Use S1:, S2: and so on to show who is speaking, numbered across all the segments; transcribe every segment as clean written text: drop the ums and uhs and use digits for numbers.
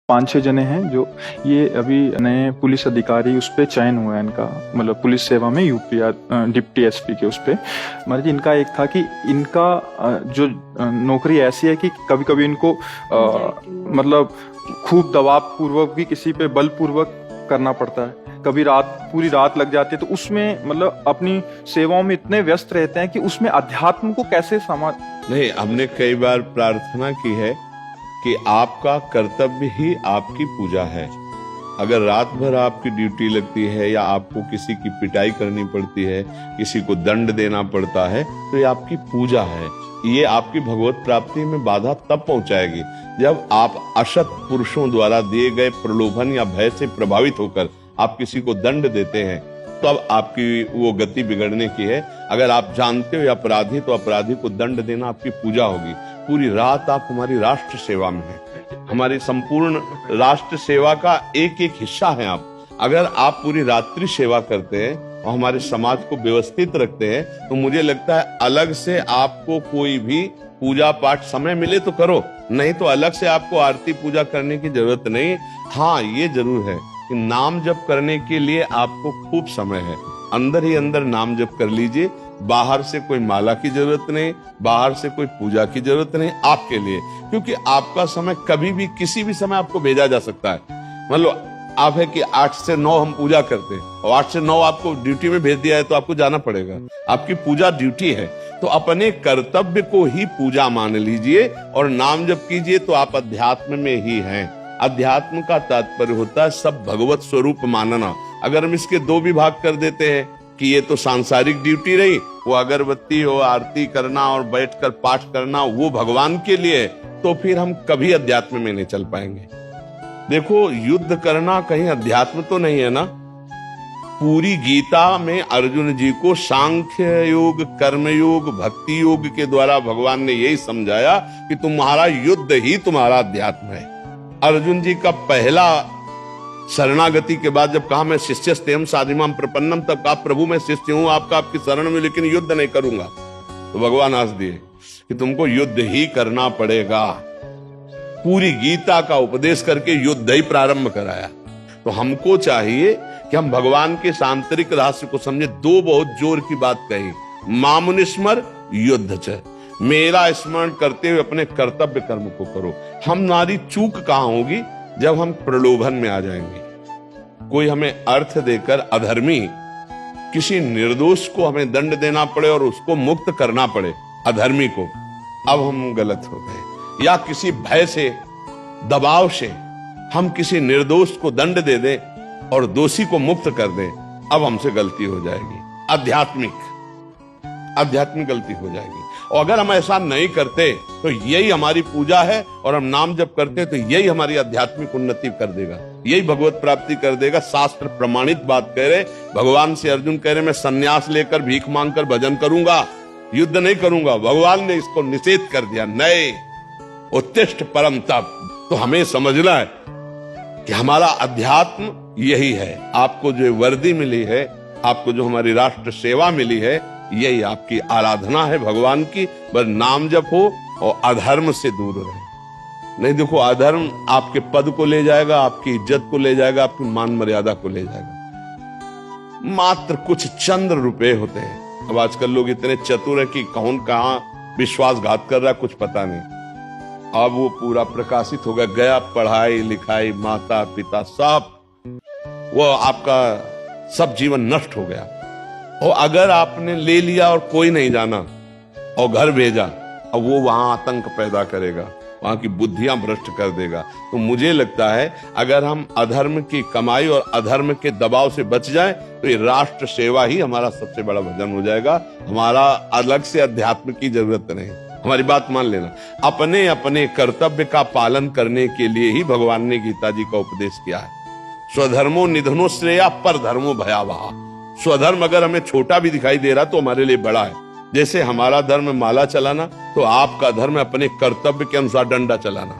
S1: 5-6 जने हैं जो ये अभी नए पुलिस अधिकारी उस पे चयन हुआ है इनका, मतलब पुलिस सेवा में यूपी डिप्टी एसपी के उस पे। मतलब जी इनका एक था कि इनका जो नौकरी ऐसी है कि कभी कभी इनको मतलब खूब दबाव पूर्वक भी किसी पे बल पूर्वक करना पड़ता है, कभी पूरी रात लग जाती है। तो उसमें मतलब अपनी सेवाओं में इतने व्यस्त रहते हैं कि उसमें अध्यात्म को कैसे
S2: नहीं, हमने कई बार प्रार्थना की है कि आपका कर्तव्य ही आपकी पूजा है। अगर रात भर आपकी ड्यूटी लगती है या आपको किसी की पिटाई करनी पड़ती है, किसी को दंड देना पड़ता है, तो ये आपकी पूजा है। ये आपकी भगवत प्राप्ति में बाधा तब पहुंचाएगी जब आप असत पुरुषों द्वारा दिए गए प्रलोभन या भय से प्रभावित होकर आप किसी को दंड देते हैं, तब आपकी वो गति बिगड़ने की है। अगर आप जानते हो अपराधी, तो अपराधी को दंड देना आपकी पूजा होगी। पूरी रात आप हमारी राष्ट्र सेवा में हैं, हमारी संपूर्ण राष्ट्र सेवा का एक एक हिस्सा है आप। अगर आप पूरी रात्रि सेवा करते हैं और हमारे समाज को व्यवस्थित रखते हैं, तो मुझे लगता है अलग से आपको कोई भी पूजा पाठ समय मिले तो करो, नहीं तो अलग से आपको आरती पूजा करने की जरूरत नहीं। हाँ, ये जरूर है कि नाम जप करने के लिए आपको खूब समय है, अंदर ही अंदर नाम जप कर लीजिए। बाहर से कोई माला की जरूरत नहीं, बाहर से कोई पूजा की जरूरत नहीं आपके लिए, क्योंकि आपका समय कभी भी किसी भी समय आपको भेजा जा सकता है। मतलब आप है कि 8 से 9 हम पूजा करते हैं और 8 से 9 आपको ड्यूटी में भेज दिया है, तो आपको जाना पड़ेगा। आपकी पूजा ड्यूटी है, तो अपने कर्तव्य को ही पूजा मान लीजिए और नाम जप कीजिए, तो आप अध्यात्म में ही हैं। अध्यात्म का तात्पर्य होता है सब भगवत स्वरूप मानना। अगर हम इसके 2 विभाग कर देते हैं कि ये तो सांसारिक ड्यूटी रही, वो अगरबत्ती हो, आरती करना और बैठकर पाठ करना वो भगवान के लिए, तो फिर हम कभी अध्यात्म में नहीं चल पाएंगे। देखो, युद्ध करना कहीं अध्यात्म तो नहीं है ना। पूरी गीता में अर्जुन जी को सांख्य योग, कर्म योग, भक्ति योग के द्वारा भगवान ने यही समझाया कि तुम्हारा युद्ध ही तुम्हारा अध्यात्म है। अर्जुन जी का पहला शरणागति के बाद जब कहा मैं शिष्यस्तेहं साधिमां प्रपन्नम, तब कहा प्रभु मैं शिष्य हूं आपकी शरण में, लेकिन युद्ध नहीं करूंगा। तो भगवान हंस दिए कि तुमको युद्ध ही करना पड़ेगा। पूरी गीता का उपदेश करके युद्ध ही प्रारंभ कराया। तो हमको चाहिए कि हम भगवान के आंतरिक रहस्य को समझे। 2 बहुत जोर की बात कही, मामुनिस्मर युद्ध च, मेरा स्मरण करते हुए अपने कर्तव्य कर्म को करो। हमारी चूक कहां होगी? जब हम प्रलोभन में आ जाएंगे, कोई हमें अर्थ देकर अधर्मी किसी निर्दोष को हमें दंड देना पड़े और उसको मुक्त करना पड़े अधर्मी को, अब हम गलत हो गए। या किसी भय से, दबाव से हम किसी निर्दोष को दंड दे दें और दोषी को मुक्त कर दें, अब हमसे गलती हो जाएगी, आध्यात्मिक गलती हो जाएगी। और अगर हम ऐसा नहीं करते तो यही हमारी पूजा है, और हम नाम जप करते तो यही हमारी आध्यात्मिक उन्नति कर देगा, यही भगवत प्राप्ति कर देगा। शास्त्र प्रमाणित बात कह रहे, भगवान से अर्जुन कह रहे मैं सन्यास लेकर भीख मांगकर भजन करूंगा, युद्ध नहीं करूंगा। भगवान ने इसको निषेध कर दिया, नहीं, उत्तिष्ठ परम तप। तो हमें समझना है कि हमारा अध्यात्म यही है। आपको जो वर्दी मिली है, आपको जो हमारी राष्ट्र सेवा मिली है, यही आपकी आराधना है भगवान की। बस नाम जप हो और अधर्म से दूर रहे। नहीं, देखो, अधर्म आपके पद को ले जाएगा, आपकी इज्जत को ले जाएगा, आपकी मान मर्यादा को ले जाएगा। मात्र कुछ चंद रुपए होते हैं। अब आजकल लोग इतने चतुर है कि कौन कहां विश्वासघात कर रहा है कुछ पता नहीं। अब वो पूरा प्रकाशित हो गया, पढ़ाई लिखाई, माता पिता सब, वो आपका सब जीवन नष्ट हो गया। और अगर आपने ले लिया और कोई नहीं जाना और घर भेजा, अब वो वहां आतंक पैदा करेगा, वहां की बुद्धियां भ्रष्ट कर देगा। तो मुझे लगता है अगर हम अधर्म की कमाई और अधर्म के दबाव से बच जाएं, तो ये राष्ट्र सेवा ही हमारा सबसे बड़ा भजन हो जाएगा। हमारा अलग से अध्यात्म की जरूरत नहीं। हमारी बात मान लेना, अपने अपने कर्तव्य का पालन करने के लिए ही भगवान ने गीता जी का उपदेश किया है। स्वधर्मो निधनो श्रेया पर धर्मो भयावहा। स्वधर्म अगर हमें छोटा भी दिखाई दे रहा तो हमारे लिए बड़ा है। जैसे हमारा धर्म माला चलाना, तो आपका धर्म अपने कर्तव्य के अनुसार डंडा चलाना,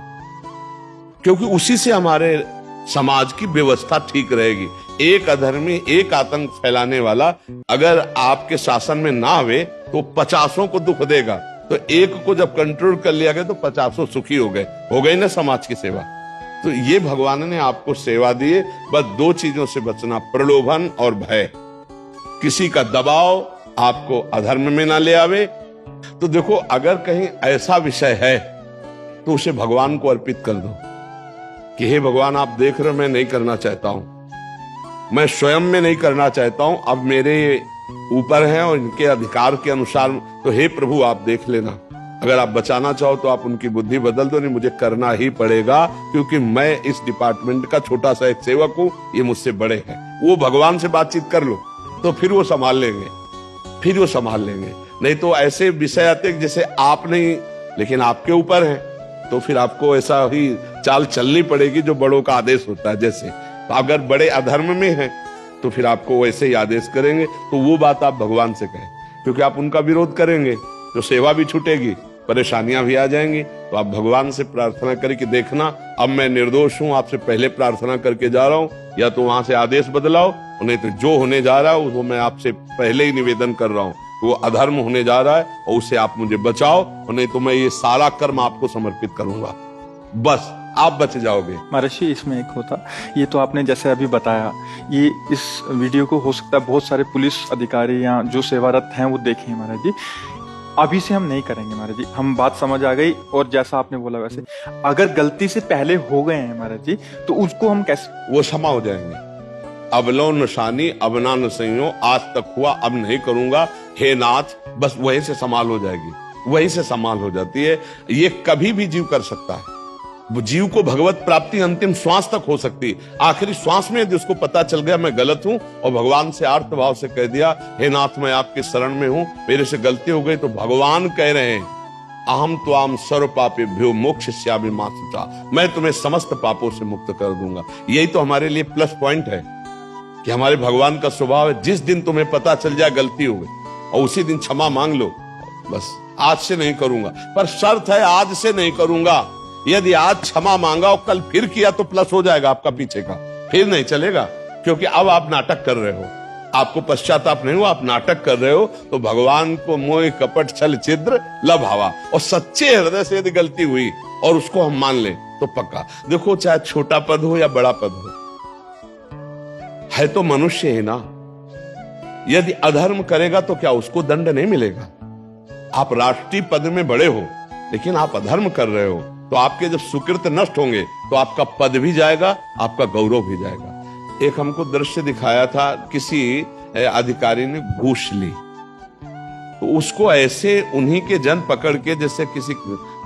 S2: क्योंकि उसी से हमारे समाज की व्यवस्था ठीक रहेगी। एक अधर्मी, एक आतंक फैलाने वाला अगर आपके शासन में ना आवे तो 50 को दुख देगा। तो एक को जब कंट्रोल कर लिया गया तो 50 सुखी हो गए ना समाज की सेवा। तो ये भगवान ने आपको सेवा दी है। बस दो चीजों से बचना, प्रलोभन और भय। किसी का दबाव आपको अधर्म में ना ले आवे। तो देखो, अगर कहीं ऐसा विषय है तो उसे भगवान को अर्पित कर दो कि हे भगवान, आप देख रहे हो मैं नहीं करना चाहता हूं, मैं स्वयं में नहीं करना चाहता हूं, अब मेरे ऊपर है और इनके अधिकार के अनुसार, तो हे प्रभु आप देख लेना। अगर आप बचाना चाहो तो आप उनकी बुद्धि बदल दो, नहीं मुझे करना ही पड़ेगा क्योंकि मैं इस डिपार्टमेंट का छोटा सा एक सेवक हूं, ये मुझसे बड़े हैं। वो भगवान से बातचीत कर लो तो फिर वो संभाल लेंगे, फिर वो संभाल लेंगे। नहीं तो ऐसे विषय आते जैसे आप नहीं, लेकिन आपके ऊपर है, तो फिर आपको ऐसा ही चाल चलनी पड़ेगी जो बड़ों का आदेश होता है। जैसे तो अगर बड़े अधर्म में हैं तो फिर आपको वैसे ही आदेश करेंगे। तो वो बात आप भगवान से कहें, क्योंकि आप उनका विरोध करेंगे तो सेवा भी छूटेगी, परेशानियां भी आ जाएंगी। तो आप भगवान से प्रार्थना करें कि देखना, अब मैं निर्दोष हूं, आपसे पहले प्रार्थना करके जा रहा हूं, या तो वहां से आदेश बदलाओ, नहीं तो जो होने जा रहा है वो मैं आपसे पहले ही निवेदन कर रहा हूं, वो अधर्म होने जा रहा है और उससे आप मुझे बचाओ, और नहीं तो मैं ये सारा कर्म आपको समर्पित करूंगा, बस आप बच जाओगे।
S1: महर्षि, इसमें एक होता, ये तो आपने जैसे अभी बताया, ये इस वीडियो को हो सकता है बहुत सारे पुलिस अधिकारी या जो सेवारत हैं वो देखें महाराज जी। अभी से हम नहीं करेंगे महाराज जी, हम बात समझ आ गई। और जैसा आपने बोला वैसे अगर गलती से पहले हो गए हैं महाराज जी, तो उसको हम कैसे,
S2: वो क्षमा हो जाएंगे। अब लो निशानी अब ना नसइयो, आज तक हुआ अब नहीं करूंगा, हे नाथ, बस वहीं से संभाल हो जाएगी, वहीं से संभाल हो जाती है। ये कभी भी जीव कर सकता है। वो जीव को भगवत प्राप्ति अंतिम श्वास तक हो सकती है। आखिरी श्वास में यदि उसको पता चल गया मैं गलत हूं और भगवान से आर्त भाव से कह दिया, हे नाथ मैं आपके शरण में हूं, मेरे से गलती हो गई, तो भगवान कह रहे हैं अहम त्वाम सर्व पापेभ्यो मोक्षयिष्यामि मा शुचा, मैं तुम्हें समस्त पापों से मुक्त कर दूंगा। यही तो हमारे लिए प्लस पॉइंट है कि हमारे भगवान का स्वभाव है, जिस दिन तुम्हें पता चल जाए गलती हो गई और उसी दिन क्षमा मांग लो, बस आज से नहीं करूंगा। पर शर्त है आज से नहीं करूंगा। यदि आज क्षमा मांगा और कल फिर किया तो प्लस हो जाएगा आपका पीछे का, फिर नहीं चलेगा, क्योंकि अब आप नाटक कर रहे हो, आपको पश्चाताप नहीं हुआ, आप नाटक कर रहे हो। तो भगवान को मोह कपट छल छिद्र लभावा, और सच्चे हृदय से यदि गलती हुई और उसको हम मान लें तो पक्का। देखो, चाहे छोटा पद हो या बड़ा पद हो, है तो मनुष्य ही ना। यदि अधर्म करेगा तो क्या उसको दंड नहीं मिलेगा? आप राष्ट्रीय पद में बड़े हो लेकिन आप अधर्म कर रहे हो, तो आपके जब सुकृत नष्ट होंगे तो आपका पद भी जाएगा, आपका गौरव भी जाएगा। एक हमको दृश्य दिखाया था, किसी अधिकारी ने घूस ली, तो उसको ऐसे उन्हीं के जन पकड़ के, जैसे किसी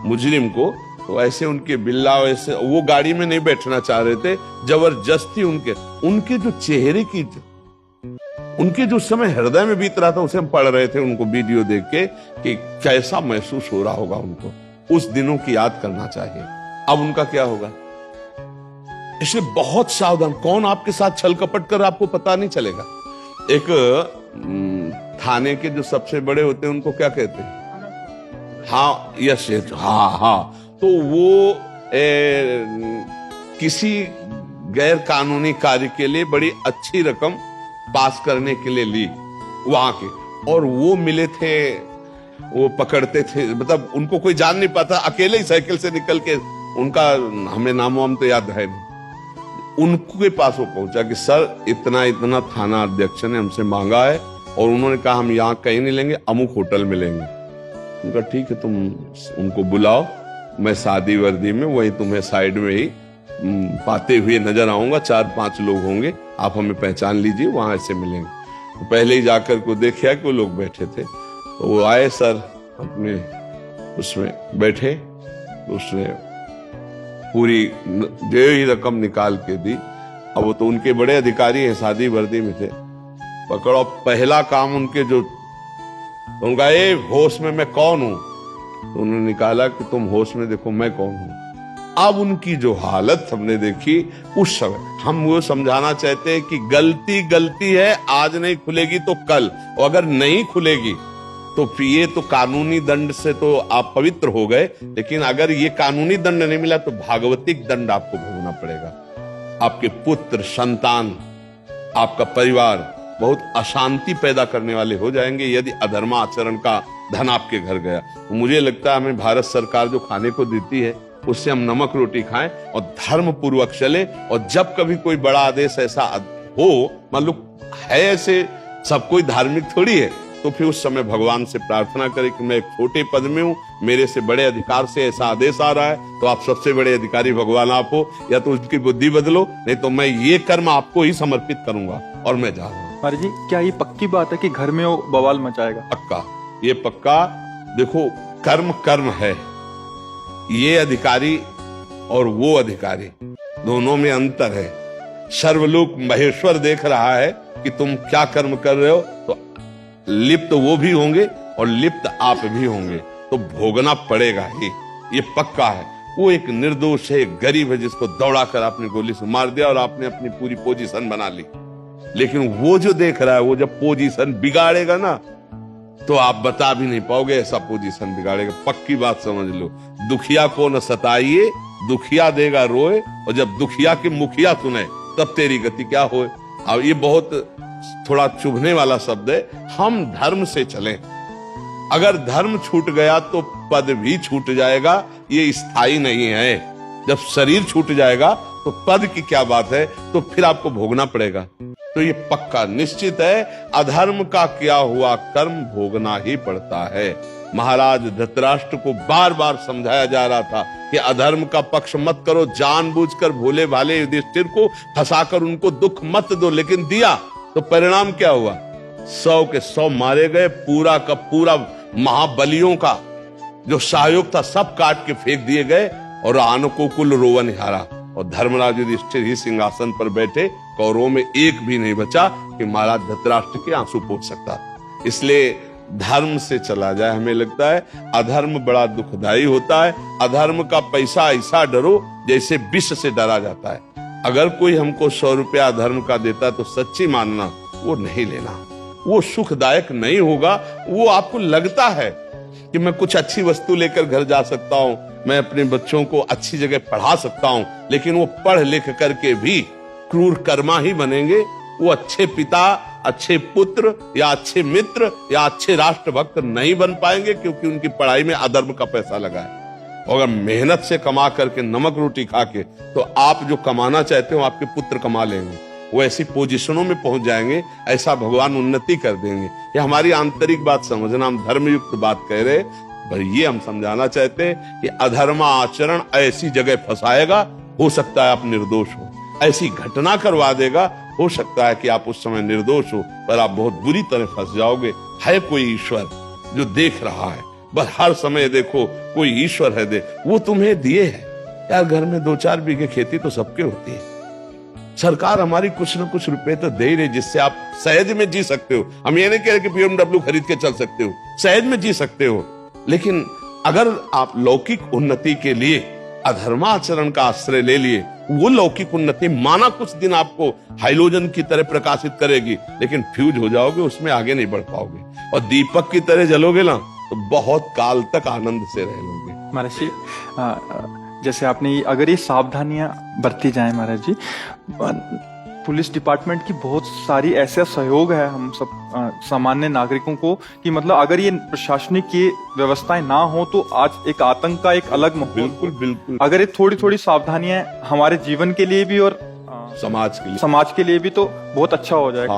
S2: मुजरिम को, तो ऐसे उनके बिल्ला, ऐसे वो गाड़ी में नहीं बैठना चाह रहे थे, जबरदस्ती उनके जो चेहरे की, उनके जो समय हृदय में बीत रहा था उसे हम पढ़ रहे थे, उनको वीडियो देख के कि कैसा महसूस हो रहा होगा उनको। उस दिनों की याद करना चाहिए। अब उनका क्या होगा? इसलिए बहुत सावधान, कौन आपके साथ छल कपट कर आपको पता नहीं चलेगा। एक थाने के जो सबसे बड़े होते हैं उनको क्या कहते हैं? हाँ, यस, हाँ। तो वो किसी गैर कानूनी कार्य के लिए बड़ी अच्छी रकम पास करने के लिए ली वहां के, और वो मिले थे, वो पकड़ते थे, मतलब उनको कोई जान नहीं पाता, अकेले ही साइकिल से निकल के, उनका हमें नाम वाम तो याद है नहीं, उनके पास वो पहुंचा कि सर इतना इतना थाना अध्यक्ष ने हमसे मांगा है और उन्होंने कहा हम यहाँ कहीं नहीं लेंगे, अमुक होटल में लेंगे। उनका ठीक है, तुम उनको बुलाओ, मैं सादी वर्दी में वही तुम्हें साइड में ही पाते हुए नजर आऊंगा, 4-5 लोग होंगे, आप हमें पहचान लीजिए, वहां ऐसे मिलेंगे। तो पहले ही जाकर को देखा कि वो लोग बैठे थे, तो वो आए, सर अपने उसमें बैठे, तो उसने पूरी जो ही रकम निकाल के दी। अब वो तो उनके बड़े अधिकारी हैं, सादी वर्दी में थे, पकड़ो, पहला काम उनके जो, तो उनका ए होश में मैं कौन हूं, तो उन्होंने निकाला कि तुम होश में देखो मैं कौन हूं। अब उनकी जो हालत हमने देखी उस समय, हम वो समझाना चाहते हैं कि गलती गलती है, आज नहीं खुलेगी तो कल, और अगर नहीं खुलेगी तो फिर ये तो कानूनी दंड से तो आप पवित्र हो गए, लेकिन अगर ये कानूनी दंड नहीं मिला तो भागवतिक दंड आपको भोगना पड़ेगा। आपके पुत्र, संतान, आपका परिवार बहुत अशांति पैदा करने वाले हो जाएंगे यदि अधर्माचरण का धन आपके घर गया। तो मुझे लगता है हमें भारत सरकार जो खाने को देती है उससे हम नमक रोटी खाएं और धर्म पूर्वक चले। और जब कभी कोई बड़ा आदेश ऐसा हो, मान लो है ऐसे, सब कोई धार्मिक थोड़ी है, तो फिर उस समय भगवान से प्रार्थना करें कि मैं एक छोटे पद में हूं, मेरे से बड़े अधिकार से ऐसा आदेश आ रहा है, तो आप सबसे बड़े अधिकारी भगवान आप हो, या तो उसकी बुद्धि बदलो, नहीं तो मैं ये कर्म आपको ही समर्पित करूंगा और मैं जा रहा हूँ।
S1: महाराज जी, क्या ये पक्की बात है कि घर में वो बवाल मचाएगा?
S2: पक्का, ये पक्का। देखो, कर्म कर्म है, ये अधिकारी और वो अधिकारी दोनों में अंतर है। सर्वलोक महेश्वर देख रहा है कि तुम क्या कर्म कर रहे हो, तो लिप्त वो भी होंगे और लिप्त आप भी होंगे, तो भोगना पड़ेगा ही, ये पक्का है। वो एक निर्दोष है, एक गरीब है, जिसको दौड़ा कर आपने गोली से मार दिया और आपने अपनी पूरी पोजीशन बना ली। लेकिन वो जो देख रहा है, वो जब पोजीशन बिगाड़ेगा ना, तो आप बता भी नहीं पाओगे, ऐसा पोजीशन बिगाड़ेगा। पक्की बात समझ लो, दुखिया को न सताइए, दुखिया देगा रोए, और जब दुखिया के मुखिया सुने तब तेरी गति क्या होए। अब ये बहुत थोड़ा चुभने वाला शब्द है। हम धर्म से चलें, अगर धर्म छूट गया तो पद भी छूट जाएगा, ये स्थायी नहीं है। जब शरीर छूट जाएगा तो पद की क्या बात है, तो फिर आपको भोगना पड़ेगा। तो ये पक्का निश्चित है, अधर्म का किया हुआ कर्म भोगना ही पड़ता है। महाराज धृतराष्ट्र को बार बार समझाया जा रहा था कि अधर्म का पक्ष मत करो, जानबूझकर भोले भाले युधिष्ठिर को फंसाकर उनको दुख मत दो। लेकिन दिया तो परिणाम क्या हुआ? 100 के 100 मारे गए, पूरा का पूरा महाबलियों का जो सहयोग था सब काट के फेंक दिए गए, और अनुकूल रोवन हारा, और धर्मराज युधिष्ठिर ही सिंहासन पर बैठे, कौरवों में एक भी नहीं बचा कि महाराज धृतराष्ट्र के आंसू पोंछ सकता। इसलिए धर्म से चला जाए। हमें लगता है अधर्म बड़ा दुखदाई होता है। अधर्म का पैसा ऐसा डरो जैसे विष से डरा जाता है। अगर कोई हमको 100 रुपया अधर्म का देता है तो सच्ची मानना, वो नहीं लेना, वो सुखदायक नहीं होगा। वो आपको लगता है कि मैं कुछ अच्छी वस्तु लेकर घर जा सकता हूं, मैं अपने बच्चों को अच्छी जगह पढ़ा सकता हूं, लेकिन वो पढ़ लिख करके भी क्रूर कर्मा ही बनेंगे। वो अच्छे पिता, अच्छे पुत्र या अच्छे मित्र या अच्छे राष्ट्रभक्त नहीं बन पाएंगे, क्योंकि उनकी पढ़ाई में अधर्म का पैसा लगा है। और अगर मेहनत से कमा करके नमक रोटी खा के, तो आप जो कमाना चाहते हो आपके पुत्र कमा लेंगे, वो ऐसी पोजीशनों में पहुंच जाएंगे, ऐसा भगवान उन्नति कर देंगे। ये हमारी आंतरिक बात समझना, हम धर्मयुक्त बात कह रहे, पर ये हम समझाना चाहते हैं कि अधर्म आचरण ऐसी जगह फंसाएगा, हो सकता है आप निर्दोष हो, ऐसी घटना करवा देगा, हो सकता है कि आप उस समय निर्दोष हो, पर आप बहुत बुरी तरह फंस जाओगे। है कोई ईश्वर जो देख रहा है, बस हर समय देखो कोई ईश्वर है, दे वो तुम्हें दिए है यार। घर में 2-4 बीघे खेती तो सबके होती है, सरकार हमारी कुछ न कुछ रुपए तो दे ही रही, जिससे आप सहज में जी सकते हो। हम ये नहीं कह रहे कि BMW खरीद के चल सकते हो, सहज में जी सकते हो। लेकिन अगर आप लौकिक उन्नति के लिए अधर्माचरण का आश्रय ले लिए, वो लौकिक उन्नति माना कुछ दिन आपको हाइलोजन की तरह प्रकाशित करेगी, लेकिन फ्यूज हो जाओगे, उसमें आगे नहीं बढ़ पाओगे, और दीपक की तरह जलोगे ना, तो बहुत काल तक आनंद से रह लोगे।
S1: महाराज जी, जैसे आपने अगर ये सावधानियां बरती जाए महाराज जी, पुलिस डिपार्टमेंट की बहुत सारी ऐसा सहयोग है हम सब सामान्य नागरिकों को, कि मतलब अगर ये प्रशासनिक की व्यवस्थाएं ना हो तो आज एक आतंक का एक अलग माहौल।
S2: बिल्कुल बिल्कुल।
S1: अगर ये थोड़ी थोड़ी सावधानियां हमारे जीवन के लिए भी और समाज के लिए भी, तो बहुत अच्छा हो जाएगा।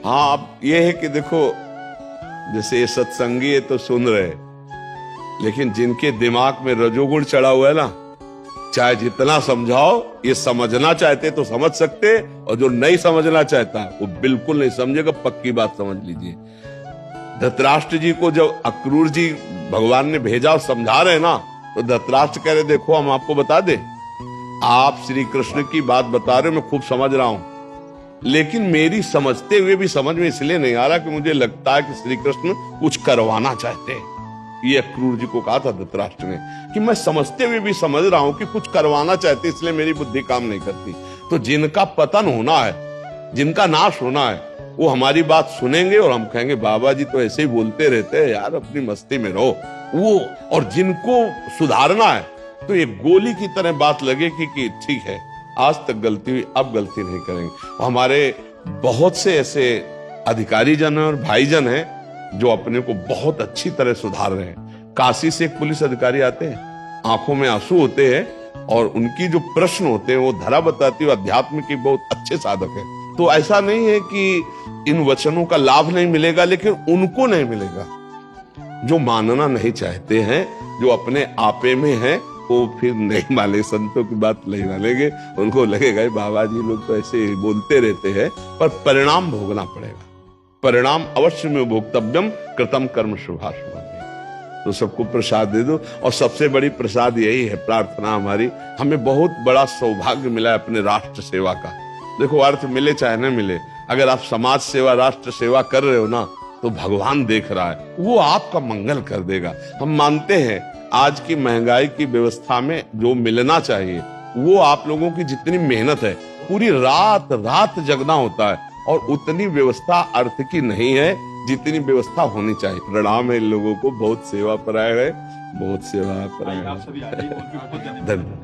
S2: हाँ, अब ये है कि देखो, जैसे सत्संगी है तो सुन रहे, लेकिन जिनके दिमाग में रजोगुण चढ़ा हुआ है ना, चाहे जितना समझाओ, ये समझना चाहते तो समझ सकते, और जो नहीं समझना चाहता वो बिल्कुल नहीं समझेगा। पक्की बात समझ लीजिए, धृतराष्ट्र जी को जब अक्रूर जी भगवान ने भेजा और समझा रहे ना, तो धृतराष्ट्र कह रहे देखो हम आपको बता दे, आप श्री कृष्ण की बात बता रहे हो, मैं खूब समझ रहा हूं, लेकिन मेरी समझते हुए भी समझ में इसलिए नहीं आ रहा कि मुझे लगता है कि श्री कृष्ण कुछ करवाना चाहते हैं। ये अक्रूर जी को कहा था धृतराष्ट्र ने कि मैं समझते हुए भी समझ रहा हूं कि कुछ करवाना चाहते, इसलिए मेरी बुद्धि काम नहीं करती। तो जिनका पतन होना है, जिनका नाश होना है, वो हमारी बात सुनेंगे और हम कहेंगे बाबा जी तो ऐसे ही बोलते रहते हैं यार, अपनी मस्ती में रहो। वो और जिनको सुधारना है, तो ये गोली की तरह बात लगेगी कि ठीक है, आज तक गलती हुई, अब गलती नहीं करेंगे। हमारे बहुत से ऐसे अधिकारी जन और भाईजन हैं जो अपने को बहुत अच्छी तरह सुधार रहे हैं। काशी से एक पुलिस अधिकारी आते हैं, आंखों में आंसू होते हैं और उनकी जो प्रश्न होते हैं वो धरा बताती है अध्यात्म की बहुत अच्छे साधक है। तो ऐसा नहीं है कि इन वचनों का लाभ नहीं मिलेगा, लेकिन उनको नहीं मिलेगा जो मानना नहीं चाहते हैं, जो अपने आपे में है, वो फिर नहीं माने, संतों की बात नहीं मानेंगे। उनको लगेगा बाबा जी लोग तो ऐसे बोलते रहते हैं, पर परिणाम भोगना पड़ेगा। परिणाम अवश्य में भोक्तव्यम कृतम कर्म शुभाशुभ। तो सबको प्रसाद दे दो, और सबसे बड़ी प्रसाद यही है प्रार्थना हमारी। हमें बहुत बड़ा सौभाग्य मिला है अपने राष्ट्र सेवा का। देखो, अर्थ मिले चाहे न मिले, अगर आप समाज सेवा, राष्ट्र सेवा कर रहे हो ना, तो भगवान देख रहा है, वो आपका मंगल कर देगा। हम मानते हैं आज की महंगाई की व्यवस्था में जो मिलना चाहिए वो आप लोगों की जितनी मेहनत है, पूरी रात रात जगना होता है, और उतनी व्यवस्था अर्थ की नहीं है जितनी व्यवस्था होनी चाहिए। प्रणाम है इन लोगों को, बहुत सेवा परायण है, बहुत सेवा परायण है। धन्यवाद,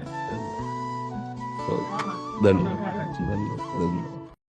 S2: धन्यवाद, धन्यवाद।